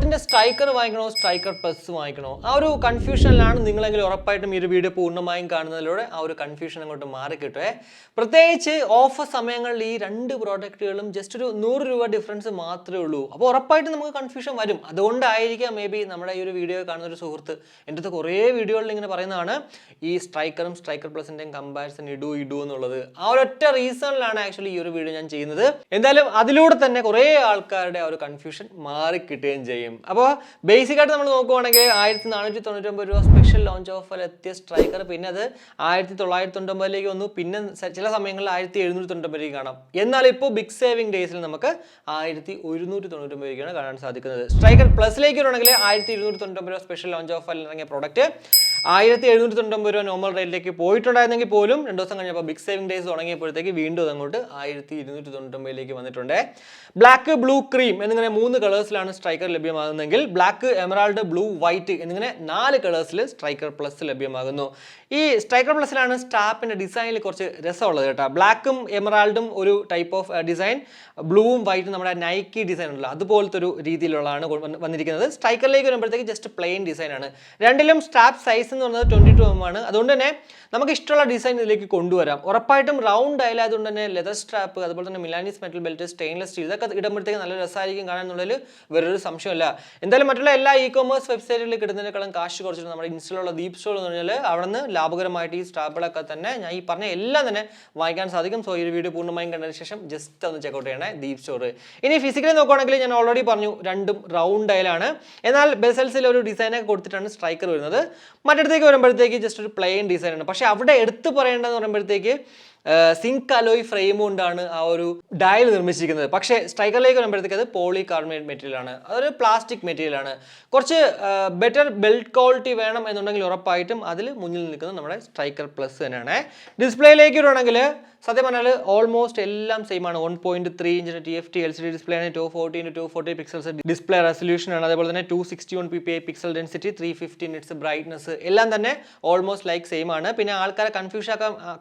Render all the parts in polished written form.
ബോൾട്ടിന്റെ striker വാങ്ങിക്കണോ striker plus വാങ്ങിക്കണോ ആ ഒരു കൺഫ്യൂഷനിലാണ് നിങ്ങളെങ്കിൽ ഉറപ്പായിട്ടും ഈ ഒരു വീഡിയോ പൂർണ്ണമായും കാണുന്നതിലൂടെ ആ ഒരു കൺഫ്യൂഷൻ അങ്ങോട്ട് മാറി കിട്ടുവേ. പ്രത്യേകിച്ച് ഓഫർ സമയങ്ങളിൽ ഈ രണ്ട് പ്രോഡക്റ്റുകളും ജസ്റ്റ് ഒരു 100 രൂപ ഡിഫറൻസ് മാത്രമേ ഉള്ളൂ. അപ്പോൾ ഉറപ്പായിട്ടും നമുക്ക് കൺഫ്യൂഷൻ വരും. അതുകൊണ്ടായിരിക്കാം മേ ബി നമ്മുടെ ഈ ഒരു വീഡിയോ കാണുന്ന ഒരു സുഹൃത്ത് എൻ്റെ അടുത്ത് കുറേ വീഡിയോകളിൽ ഇങ്ങനെ പറയുന്നതാണ് ഈ സ്ട്രൈക്കറും സ്ട്രൈക്കർ പ്ലസിൻ്റെയും കമ്പാരിസൺ ഇടൂ എന്നുള്ളത്. ആ ഒരൊറ്റ റീസണിലാണ് ആക്ച്വലി ഈ ഒരു വീഡിയോ ഞാൻ ചെയ്യുന്നത്. എന്തായാലും അതിലൂടെ തന്നെ കുറേ ആൾക്കാരുടെ ആ ഒരു കൺഫ്യൂഷൻ മാറി കിട്ടുകയും ചെയ്യും. അപ്പോൾ ബേസിക് ആയിട്ട് നമ്മൾ നോക്കുവാണെങ്കിൽ 1499 രൂപ സ്പെഷ്യൽ ലോഞ്ച് ഓഫറിൽ എത്തിയ സ്ട്രൈക്കർ പിന്നെ അത് 1999 വന്നു. പിന്നെ ചില സമയങ്ങളിൽ 1799 കാണാം. എന്നാൽ ഇപ്പോൾ ബിഗ് സേവിംഗ് ഡേയ്സിൽ നമുക്ക് 1199 കാണാൻ സാധിക്കുന്നത്. സ്ട്രൈക്കർ പ്ലസിലേക്ക് വരണമെങ്കിൽ 1299 രൂപ സ്പെഷ്യൽ ലോഞ്ച് ഓഫറിൽ ഇറങ്ങിയ പ്രോഡക്റ്റ് 1799 രൂപ നോർമൽ റേറ്റിലേക്ക് പോയിട്ടുണ്ടായിരുന്നെങ്കിൽ പോലും 2 ദിവസം കഴിഞ്ഞപ്പോൾ ബിഗ് സേവിംഗ് ഡേയ്സ് തുടങ്ങിയപ്പോഴത്തേക്ക് വീണ്ടും അതങ്ങോട്ട് 1299 വന്നിട്ടുണ്ട്. ബ്ലാക്ക്, ബ്ലൂ, ക്രീം എന്നിങ്ങനെ 3 കളേഴ്സിലാണ് സ്ട്രൈക്കർ ലഭ്യമാകുന്നതെങ്കിൽ ബ്ലാക്ക്, എമറാൾഡ്, ബ്ലൂ, വൈറ്റ് എന്നിങ്ങനെ 4 കളേഴ്സിൽ സ്ട്രൈക്കർ പ്ലസ് ലഭ്യമാകുന്നു. ഈ സ്ട്രൈക്കർ പ്ലസിലാണ് സ്റ്റാപ്പിന്റെ ഡിസൈനിൽ കുറച്ച് രസമുള്ളത് കേട്ടോ. ബ്ലാക്കും എമറാൾഡും ഒരു ടൈപ്പ് ഓഫ് ഡിസൈൻ, ബ്ലൂവും വൈറ്റും നമ്മുടെ നൈക്കി ഡിസൈൻ ഉണ്ടല്ലോ അതുപോലത്തെ ഒരു രീതിയിലുള്ളതാണ് വന്നിരിക്കുന്നത്. സ്ട്രൈക്കറിലേക്ക് വരുമ്പോഴത്തേക്ക് ജസ്റ്റ് പ്ലെയിൻ ഡിസൈൻ ആണ്. രണ്ടിലും സ്റ്റാപ്പ് സൈസ് എന്ന് പറയുന്നത് 22 mm ആണ്. അതുകൊണ്ട് തന്നെ നമുക്ക് ഇഷ്ടമുള്ള ഡിസൈൻ ഇതിലേക്ക് കൊണ്ടുവരാം. ഉറപ്പായിട്ടും റൗണ്ട് ആയതുകൊണ്ട് തന്നെ ലെതർ സ്ട്രാപ്പ്, അതുപോലെ തന്നെ മിലാനീസ് മെറ്റൽ ബെൽറ്റ്, സ്റ്റെയിൻലെസ് സ്റ്റീൽ ഇതൊക്കെ ഇടുമ്പോഴത്തേക്ക് നല്ല രസമായിരിക്കും കാണാൻ എന്നുള്ളതിൽ വേറൊരു സംശയമില്ല. എന്തായാലും മറ്റുള്ള എല്ലാ ഇ-കൊമേഴ്സ് വെബ്സൈറ്റുകളിൽ കിട്ടുന്നതിനേക്കാളും കാശ് കുറച്ചിട്ട് നമ്മുടെ ഇൻസ്റ്റയിലുള്ള DeepZstore എന്ന് പറഞ്ഞാൽ അവിടെ നിന്ന് ലാഭകരമായിട്ട് ഈ സ്റ്റാപ്പുകളൊക്കെ തന്നെ ഞാൻ ഈ പറഞ്ഞ എല്ലാം തന്നെ വാങ്ങിക്കാൻ സാധിക്കും. സോ ഈ വീഡിയോ പൂർണ്ണമായും കണ്ടതിന് ശേഷം ജസ്റ്റ് ഒന്ന് ചെക്കൗട്ട് ചെയ്യണേ DeepZstore. ഇനി ഫിസിക്കലി നോക്കുകയാണെങ്കിൽ ഞാൻ ഓൾറെഡി പറഞ്ഞു രണ്ടും റൗണ്ട് ആയാലാണ്. എന്നാൽ ബെസൽസിൽ ഒരു ഡിസൈനൊക്കെ കൊടുത്തിട്ടാണ് സ്ട്രൈക്കർ വരുന്നത്. മറ്റടുത്തേക്ക് വരുമ്പോഴത്തേക്ക് ജസ്റ്റ് ഒരു പ്ലെയിൻ ഡിസൈൻ ആണ്. പക്ഷെ അവിടെ എടുത്തു പറയേണ്ടതെന്ന് പറയുമ്പോഴത്തേക്ക് സിങ്ക് അലോയ് ഫ്രെയിം കൊണ്ടാണ് ആ ഒരു ഡയൽ നിർമ്മിച്ചിരിക്കുന്നത്. പക്ഷേ സ്ട്രൈക്കറിലേക്ക് വരുമ്പോഴത്തേക്ക് അത് പോളി കാർബണേറ്റ് മെറ്റീരിയൽ ആണ്, അതൊരു പ്ലാസ്റ്റിക് മെറ്റീരിയൽ ആണ്. കുറച്ച് ബെറ്റർ ബിൽഡ് ക്വാളിറ്റി വേണം എന്നുണ്ടെങ്കിൽ ഉറപ്പായിട്ടും അതിൽ മുന്നിൽ നിൽക്കുന്നത് നമ്മുടെ സ്ട്രൈക്കർ പ്ലസ് തന്നെയാണ്. ഡിസ്പ്ലേയിലേക്ക് വരുവാണെങ്കിൽ സത്യം പറഞ്ഞാൽ ഓൾമോസ്റ്റ് എല്ലാം സെയിം ആണ്. 1.3 ഇഞ്ചിന്റെ TFT LCD ഡിസ്പ്ലേ ആണ്. 240x240 പിക്സൽസ് ഡിസ്പ്ലേ റെസൊല്യൂഷൻ ആണ്. അതേപോലെ തന്നെ 261 ppi pixel density, 350 nits brightness എല്ലാം തന്നെ ഓൾമോസ്റ്റ് ലൈക്ക് സെയിം ആണ്. പിന്നെ ആൾക്കാരെ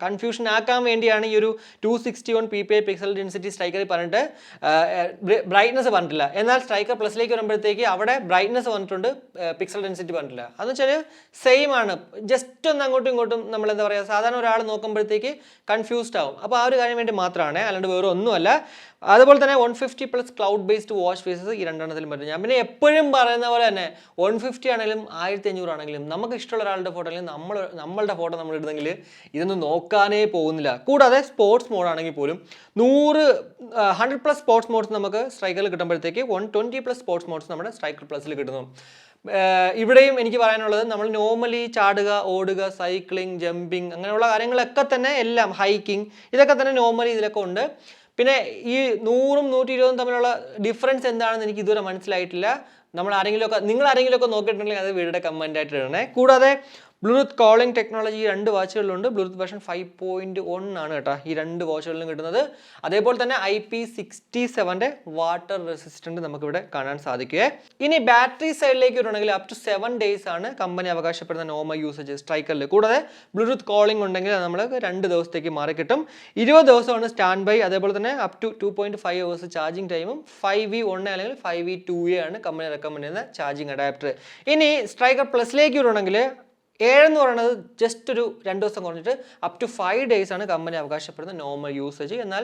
കൺഫ്യൂഷൻ ആക്കാൻ വേണ്ടിയാണ് ഈ ഒരു 261 ppi പിക്സൽ ഡെൻസിറ്റി സ്ട്രൈക്കറിൽ പറഞ്ഞിട്ട് ബ്രൈറ്റ്നസ് പറഞ്ഞിട്ടില്ല. എന്നാൽ സ്ട്രൈക്കർ പ്ലസിലേക്ക് വരുമ്പോഴത്തേക്ക് അവിടെ ബ്രൈറ്റ്നസ് പറഞ്ഞിട്ടുണ്ട്, പിക്സൽ ഡെൻസിറ്റി പറഞ്ഞിട്ടില്ല. അതെന്ന് വെച്ചാൽ സെയിം ആണ്. ജസ്റ്റ് ഒന്ന് അങ്ങോട്ടും ഇങ്ങോട്ടും നമ്മൾ എന്താ പറയുക, സാധാരണ ഒരാൾ നോക്കുമ്പോഴത്തേക്ക് കൺഫ്യൂസ്ഡ് ആവും. അപ്പോൾ ആ ഒരു കാര്യം വേണ്ടി മാത്രമാണ്, അല്ലാണ്ട് വേറെ ഒന്നുമല്ല. അതുപോലെ തന്നെ 150+ ക്ലൗഡ് ബേസ്ഡ് വാച്ച് ഫേസസ് ഈ രണ്ടെണ്ണത്തിലും പറ്റും. ഞാൻ പിന്നെ എപ്പോഴും പറയുന്ന പോലെ തന്നെ 150 ആണെങ്കിലും 1500 ആണെങ്കിലും നമുക്ക് ഇഷ്ടമുള്ള ഒരാളുടെ ഫോട്ടോ അല്ലെങ്കിൽ നമ്മളുടെ ഫോട്ടോ നമ്മൾ ഇടുന്നെങ്കിൽ ഇതൊന്നും നോക്കാനേ പോകുന്നില്ല. കൂടാതെ സ്പോർട്സ് മോഡ് ആണെങ്കിൽ പോലും 100+ സ്പോർട്സ് മോഡ്സ് നമുക്ക് സ്ട്രൈക്കറിൽ കിട്ടുമ്പോഴത്തേക്ക് 120+ സ്പോർട്സ് മോഡ്സ് നമ്മുടെ സ്ട്രൈക്കർ പ്ലസിൽ കിട്ടുന്നു. ഇവിടെയും എനിക്ക് പറയാനുള്ളത്, നമ്മൾ നോർമലി ചാടുക, ഓടുക, സൈക്ലിംഗ്, ജമ്പിങ് അങ്ങനെയുള്ള കാര്യങ്ങളൊക്കെ തന്നെ എല്ലാം, ഹൈക്കിംഗ് ഇതൊക്കെ തന്നെ നോർമലി ഇതിലൊക്കെ ഉണ്ട്. പിന്നെ ഈ 100ഉം 120ഉം തമ്മിലുള്ള ഡിഫറൻസ് എന്താണെന്ന് എനിക്ക് ഇതുവരെ മനസ്സിലായിട്ടില്ല. നിങ്ങൾ ആരെങ്കിലുമൊക്കെ നോക്കിയിട്ടുണ്ടെങ്കിൽ അത് വീഡിയോയുടെ കമൻ്റ് ആയിട്ട് ഇടണേ. കൂടാതെ ബ്ലൂടൂത്ത് കോളിംഗ് ടെക്നോളജി ഈ 2 വാച്ചുകളിലുണ്ട്. ബ്ലൂടൂത്ത് വേർഷൻ 5.1 ആണ് കേട്ടോ ഈ 2 വാച്ചുകളിലും കിട്ടുന്നത്. അതേപോലെ തന്നെ IP67 വാട്ടർ റെസിസ്റ്റന്റ് നമുക്കിവിടെ കാണാൻ സാധിക്കുക. ഇനി ബാറ്ററി സൈഡിലേക്ക് വരണമെങ്കിൽ അപ് ടു 7 days ആണ് കമ്പനി അവകാശപ്പെടുന്ന നോർമൽ യൂസേജ് സ്ട്രൈക്കറിൽ. കൂടാതെ ബ്ലൂടൂത്ത് കോളിംഗ് ഉണ്ടെങ്കിൽ നമ്മൾ 2 ദിവസത്തേക്ക് മാറി കിട്ടും. 20 ദിവസമാണ് സ്റ്റാൻഡ് ബൈ. അതേപോലെ തന്നെ അപ് ടു 2.5 hours ചാർജിങ് ടൈമും 5V1 അല്ലെങ്കിൽ 5V2A ആണ് കമ്പനി റെക്കമെൻഡ് ചെയ്യുന്ന ചാർജിങ് അഡാപ്റ്റർ. ഇനി സ്ട്രൈക്കർ പ്ലസിലേക്ക് വരണമെങ്കിൽ 7 എന്ന് പറയുന്നത് ജസ്റ്റ് ഒരു 2 ദിവസം കുറഞ്ഞിട്ട് അപ് ടു 5 days ആണ് കമ്പനി അവകാശപ്പെടുന്ന നോർമൽ യൂസേജ്. എന്നാൽ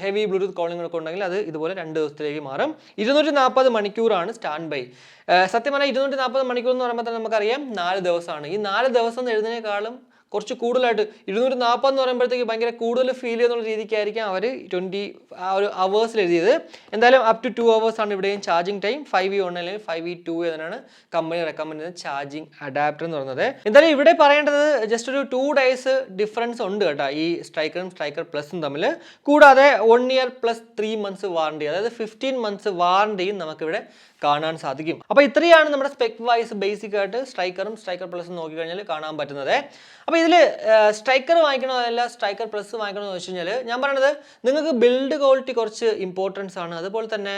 ഹെവി ബ്ലൂടൂത്ത് കോളിംഗ് ഒക്കെ ഉണ്ടെങ്കിൽ അത് ഇതുപോലെ 2 ദിവസത്തിലേക്ക് മാറും. 240 മണിക്കൂറാണ് സ്റ്റാൻഡ് ബൈ. സത്യം പറഞ്ഞാൽ 240 മണിക്കൂർ എന്ന് പറയുമ്പോൾ തന്നെ നമുക്കറിയാം 4 ദിവസമാണ്. ഈ 4 ദിവസം എഴുതുന്നതിനേക്കാളും കുറച്ച് കൂടുതലായിട്ട് 240 എന്ന് പറയുമ്പോഴത്തേക്ക് ഭയങ്കര കൂടുതൽ ഫീൽ ചെയ്യുന്ന രീതിക്കായിരിക്കും അവർ 20 ആ ഒരു അവേഴ്സിൽ എഴുതിയത്. എന്തായാലും അപ് ടു 2 hours ആണ് ഇവിടെയും ചാർജിങ് ടൈം. 5V1 അല്ലെങ്കിൽ 5V2 എന്നാണ് കമ്പനി റെക്കമെൻഡ് ചെയ്യുന്ന ചാർജിങ് അഡാപ്റ്റർ എന്ന് പറയുന്നത്. എന്തായാലും ഇവിടെ പറയേണ്ടത് ജസ്റ്റ് ഒരു 2 days ഡിഫറൻസ് ഉണ്ട് കേട്ടോ ഈ സ്ട്രൈക്കറും സ്ട്രൈക്കർ പ്ലസും തമ്മിൽ. കൂടാതെ 1 year + 3 months വാറണ്ടി, അതായത് 15 months വാറണ്ടിയും നമുക്കിവിടെ കാണാൻ സാധിക്കും. അപ്പോൾ ഇത്രയാണ് നമ്മുടെ സ്പെക് വൈസ് ബേസിക് ആയിട്ട് സ്ട്രൈക്കറും സ്ട്രൈക്കർ പ്ലസും നോക്കിക്കഴിഞ്ഞാൽ കാണാൻ പറ്റുന്നത്. അപ്പോൾ ഇതിൽ സ്ട്രൈക്കർ വാങ്ങിക്കണോ അല്ല സ്ട്രൈക്കർ പ്ലസ് വാങ്ങിക്കണോ എന്ന് വെച്ച് കഴിഞ്ഞാൽ ഞാൻ പറയുന്നത് നിങ്ങൾക്ക് ബിൽഡ് ക്വാളിറ്റി കുറച്ച് ഇമ്പോർട്ടൻസ് ആണ്. അതുപോലെ തന്നെ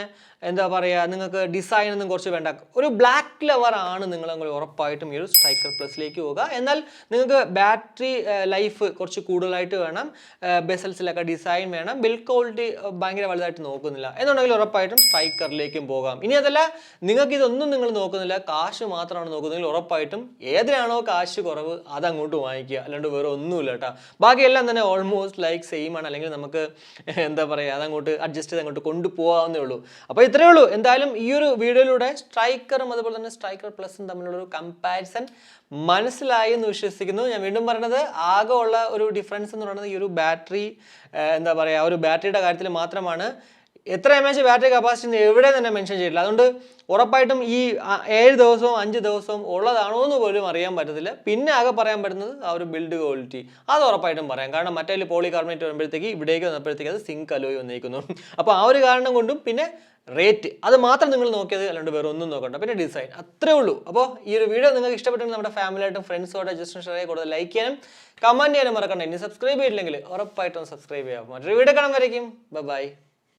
എന്താ പറയുക, നിങ്ങൾക്ക് ഡിസൈൻ ഒന്നും കുറച്ച് വേണ്ട, ഒരു ബ്ലാക്ക് ലവർ ആണ് നിങ്ങളെങ്കിൽ ഉറപ്പായിട്ടും ഈ ഒരു സ്ട്രൈക്കർ പ്ലസിലേക്ക് പോകുക. എന്നാൽ നിങ്ങൾക്ക് ബാറ്ററി ലൈഫ് കുറച്ച് കൂടുതലായിട്ട് വേണം, ബെസൽസിലൊക്കെ ഡിസൈൻ വേണം, ബിൽഡ് ക്വാളിറ്റി ഭയങ്കര വലുതായിട്ട് നോക്കുന്നില്ല എന്നുണ്ടെങ്കിൽ ഉറപ്പായിട്ടും സ്ട്രൈക്കറിലേക്കും പോകാം. ഇനി അതല്ല നിങ്ങൾക്ക് ഇതൊന്നും നിങ്ങൾ നോക്കുന്നില്ല, കാശ് മാത്രമാണ് നോക്കുന്നതെങ്കിൽ ഉറപ്പായിട്ടും ഏതിനാണോ കാശ് കുറവ് അതങ്ങോട്ട് വാങ്ങിക്കുക, അല്ലാണ്ട് വേറെ ഒന്നുമില്ല കേട്ടോ. ബാക്കിയെല്ലാം തന്നെ ഓൾമോസ്റ്റ് ലൈക്ക് സെയിം ആണ്, അല്ലെങ്കിൽ നമുക്ക് എന്താ പറയുക അതങ്ങോട്ട് അഡ്ജസ്റ്റ് ചെയ്ത് അങ്ങോട്ട് കൊണ്ടുപോകാവുന്നേ ഉള്ളൂ. അപ്പോൾ ഇത്രയേ ഉള്ളൂ. എന്തായാലും ഈ ഒരു വീഡിയോയിലൂടെ സ്ട്രൈക്കറും അതുപോലെ തന്നെ സ്ട്രൈക്കർ പ്ലസും തമ്മിലുള്ളൊരു കമ്പാരിസൺ മനസ്സിലായി എന്ന് വിശ്വസിക്കുന്നു. ഞാൻ വീണ്ടും പറയുന്നത്, ആകെ ഉള്ള ഒരു ഡിഫറൻസ് എന്ന് പറയുന്നത് ഈ ഒരു ബാറ്ററി, എന്താ പറയുക, ഒരു ബാറ്ററിയുടെ കാര്യത്തിൽ മാത്രമാണ്. എത്ര mAh ബാറ്ററി കപ്പാസിറ്റി എവിടെ തന്നെ മെൻഷൻ ചെയ്തിട്ടില്ല. അതുകൊണ്ട് ഉറപ്പായിട്ടും ഈ 7 ദിവസവും 5 ദിവസവും ഉള്ളതാണോ എന്ന് പോലും അറിയാൻ പറ്റത്തില്ല. പിന്നെ ആകെ പറയാൻ പറ്റുന്നത് ആ ഒരു ബിൽഡ് ക്വാളിറ്റി, അത് ഉറപ്പായിട്ടും പറയാം. കാരണം മറ്റേ പോളികാർബണേറ്റ് വരുമ്പോഴത്തേക്ക് ഇവിടേക്ക് വന്നപ്പോഴത്തേക്ക് അത് സിങ്ക് അലോയ് വന്നിരിക്കുന്നു. അപ്പോൾ ആ ഒരു കാരണം കൊണ്ടും പിന്നെ റേറ്റ്, അത് മാത്രം നിങ്ങൾ നോക്കിയത്, അല്ലാണ്ട് വേറെ ഒന്നും നോക്കണ്ട. പിന്നെ ഡിസൈൻ, അത്രേ ഉള്ളൂ. അപ്പോൾ ഈ ഒരു വീഡിയോ നിങ്ങൾക്ക് ഇഷ്ടപ്പെട്ടെങ്കിൽ നമ്മുടെ ഫാമിലിയായിട്ടും ഫ്രണ്ട്സുമായിട്ട് ജസ്റ്റ് ഷെയർ കൂടുതൽ ലൈക്ക് ചെയ്യാനും കമൻറ്റ് ചെയ്യാനും മറക്കണ്ട. ഇനി സബ്സ്ക്രൈബ് ചെയ്തില്ലെങ്കിൽ ഉറപ്പായിട്ടും സബ്സ്ക്രൈബ് ചെയ്യാം. മറ്റൊരു വീഡിയോ കാണാൻ വരയ്ക്കും. ബൈ.